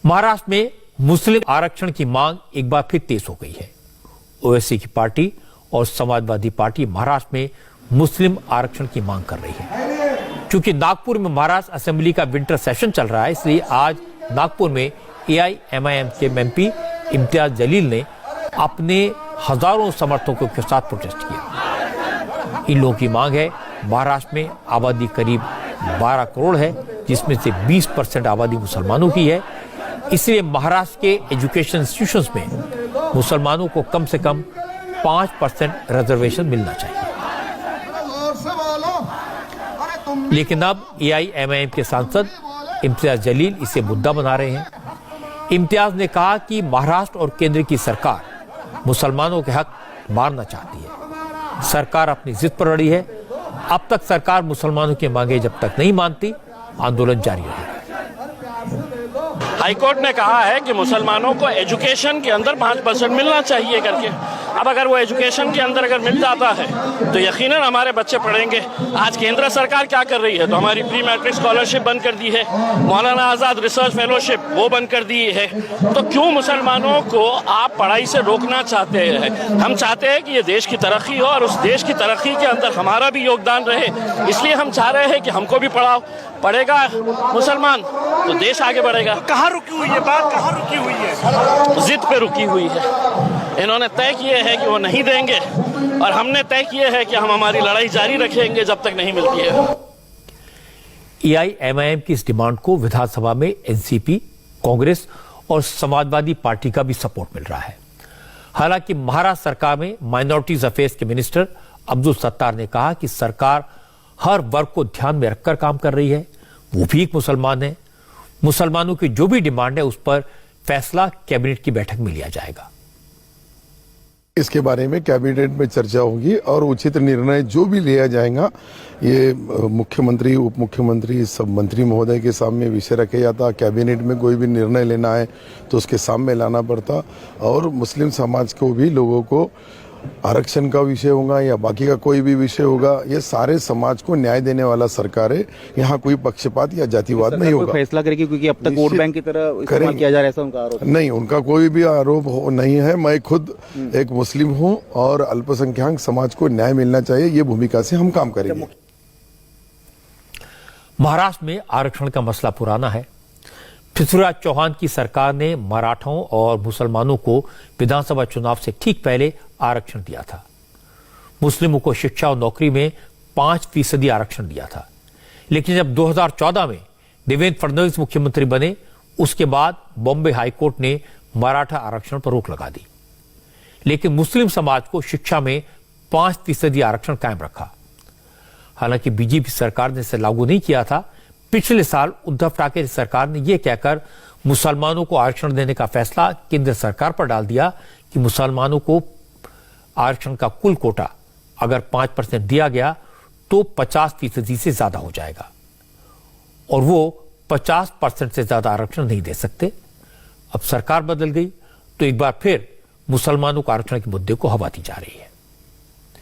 महाराष्ट्र में मुस्लिम आरक्षण की मांग एक बार फिर तेज हो गई है। ओवैसी की पार्टी और समाजवादी पार्टी महाराष्ट्र में मुस्लिम आरक्षण की मांग कर रही है। क्योंकि नागपुर में महाराष्ट्र असेंबली का विंटर सेशन चल रहा है, इसलिए आज नागपुर में AIMIM के MP इम्तियाज जलील ने अपने हजारों समर्थकों के साथ प्रोटेस्ट किया। इन लोगों की मांग है, महाराष्ट्र में आबादी करीब 12 करोड़ है, जिसमें से 20% आबादी मुसलमानों की है। इसलिए महाराष्ट्र के एजुकेशन इंस्टीट्यूशंस में मुसलमानों को कम से कम 5% रिजर्वेशन मिलना चाहिए। लेकिन अब AIMIM के सांसद इम्तियाज जलील इसे मुद्दा बना रहे हैं। इम्तियाज ने कहा कि महाराष्ट्र और केंद्र की सरकार मुसलमानों के हक मारना चाहती है। सरकार अपनी जिद पर अड़ी है। अब तक सरकार मुसलमानों की मांगे जब तक नहीं मानती, आंदोलन जारी रहेगा। हाईकोर्ट ने कहा है कि मुसलमानों को एजुकेशन के अंदर 5% मिलना चाहिए करके। अब अगर वो एजुकेशन के अंदर अगर मिल जाता है तो यकीनन हमारे बच्चे पढ़ेंगे। आज केंद्र सरकार क्या कर रही है, तो हमारी प्री मैट्रिक स्कॉलरशिप बंद कर दी है, मौलाना आज़ाद रिसर्च फेलोशिप वो बंद कर दी है। तो क्यों मुसलमानों को आप पढ़ाई से रोकना चाहते हैं? हम चाहते हैं कि ये देश की तरक्की हो और उस देश की तरक्की के अंदर हमारा भी योगदान रहे। इसलिए हम चाह रहे हैं कि हमको भी पढ़ेगा मुसलमान तो देश आगे बढ़ेगा। कहाँ रुकी हुई है बात, कहाँ रुकी हुई है? जिद पे रुकी हुई है। इन्होंने तय किए है कि वो नहीं देंगे और हमने तय किए है कि हम हमारी लड़ाई जारी रखेंगे जब तक नहीं मिलती है। AIMIM की इस डिमांड को विधानसभा में NCP, कांग्रेस और समाजवादी पार्टी का भी सपोर्ट मिल रहा है। हालांकि महाराष्ट्र सरकार में माइनॉरिटीज अफेयर्स के मिनिस्टर अब्दुल सत्तार ने कहा कि सरकार हर वर्ग को ध्यान में रखकर काम कर रही है। वो भी एक मुसलमान है। मुसलमानों की जो भी डिमांड है उस पर फैसला कैबिनेट की बैठक में लिया जाएगा। इसके बारे में कैबिनेट में चर्चा होगी और उचित निर्णय जो भी लिया जाएगा, ये मुख्यमंत्री, उप मुख्यमंत्री, सब मंत्री महोदय के सामने विषय रखे जाता। कैबिनेट में कोई भी निर्णय लेना है तो उसके सामने लाना पड़ता। और मुस्लिम समाज को भी, लोगों को आरक्षण का विषय होगा या बाकी का कोई भी विषय होगा, ये सारे समाज को न्याय देने वाला सरकार है। यहाँ कोई पक्षपात या जातिवाद नहीं होगा। फैसला करेगी, क्योंकि अब तक वोट बैंक की तरह इस्तेमाल किया जा रहा है, ऐसा उनका आरोप नहीं। उनका कोई भी आरोप नहीं है। मैं खुद एक मुस्लिम हूँ और अल्पसंख्यक समाज को न्याय मिलना चाहिए, ये भूमिका से हम काम करेंगे। महाराष्ट्र में आरक्षण का मसला पुराना है। पृथ्वीराज चौहान की सरकार ने मराठों और मुसलमानों को विधानसभा चुनाव से ठीक पहले आरक्षण दिया था। मुस्लिमों को शिक्षा और नौकरी में 5% आरक्षण दिया था। लेकिन जब 2014 में देवेंद्र फडणवीस मुख्यमंत्री बने, उसके बाद बॉम्बे हाईकोर्ट ने मराठा आरक्षण पर रोक लगा दी। लेकिन मुस्लिम समाज को शिक्षा में 5% आरक्षण कायम रखा। हालांकि बीजेपी सरकार ने इसे लागू नहीं किया था। पिछले साल उद्धव ठाकरे सरकार ने यह कहकर मुसलमानों को आरक्षण देने का फैसला केंद्र सरकार पर डाल दिया कि मुसलमानों को आरक्षण का कुल कोटा अगर 5% दिया गया तो 50% से ज्यादा हो जाएगा और वो 50% से ज्यादा आरक्षण नहीं दे सकते। अब सरकार बदल गई तो एक बार फिर मुसलमानों को आरक्षण के मुद्दे को हवा दी जा रही है।